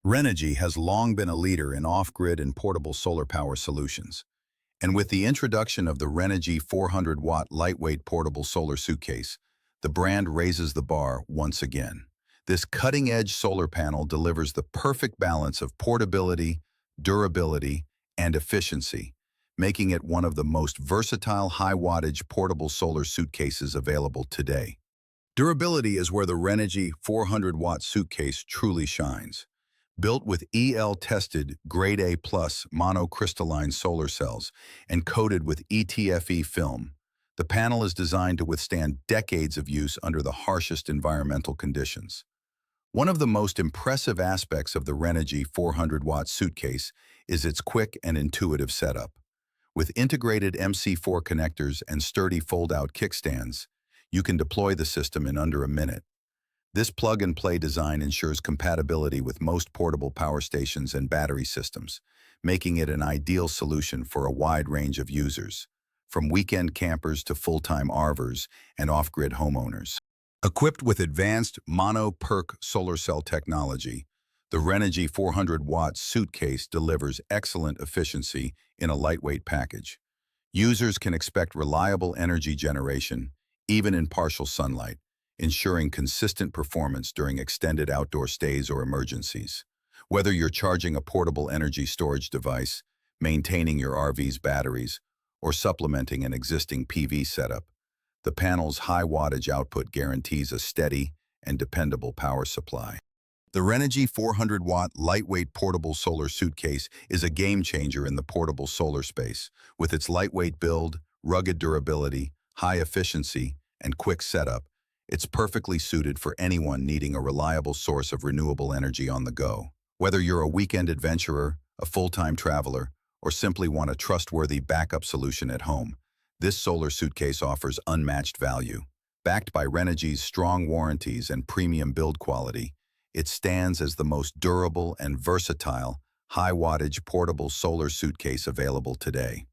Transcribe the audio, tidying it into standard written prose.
Renogy has long been a leader in off-grid and portable solar power solutions. And with the introduction of the Renogy 400-watt lightweight portable solar suitcase, the brand raises the bar once again. This cutting-edge solar panel delivers the perfect balance of portability, durability, and efficiency, making it one of the most versatile high-wattage portable solar suitcases available today. Durability is where the Renogy 400-watt suitcase truly shines. Built with EL-tested Grade A+ monocrystalline solar cells and coated with ETFE film, the panel is designed to withstand decades of use under the harshest environmental conditions. One of the most impressive aspects of the Renogy 400-watt suitcase is its quick and intuitive setup. With integrated MC4 connectors and sturdy fold-out kickstands, you can deploy the system in under a minute. This plug-and-play design ensures compatibility with most portable power stations and battery systems, making it an ideal solution for a wide range of users, from weekend campers to full-time RVers and off-grid homeowners. Equipped with advanced mono-PERC solar cell technology, the Renogy 400-watt suitcase delivers excellent efficiency in a lightweight package. Users can expect reliable energy generation, even in partial sunlight, ensuring consistent performance during extended outdoor stays or emergencies. Whether you're charging a portable energy storage device, maintaining your RV's batteries, or supplementing an existing PV setup, the panel's high wattage output guarantees a steady and dependable power supply. The Renogy 400-watt lightweight portable solar suitcase is a game-changer in the portable solar space. With its lightweight build, rugged durability, high efficiency, and quick setup, it's perfectly suited for anyone needing a reliable source of renewable energy on the go. Whether you're a weekend adventurer, a full-time traveler, or simply want a trustworthy backup solution at home, this solar suitcase offers unmatched value. Backed by Renogy's strong warranties and premium build quality, it stands as the most durable and versatile, high-wattage portable solar suitcase available today.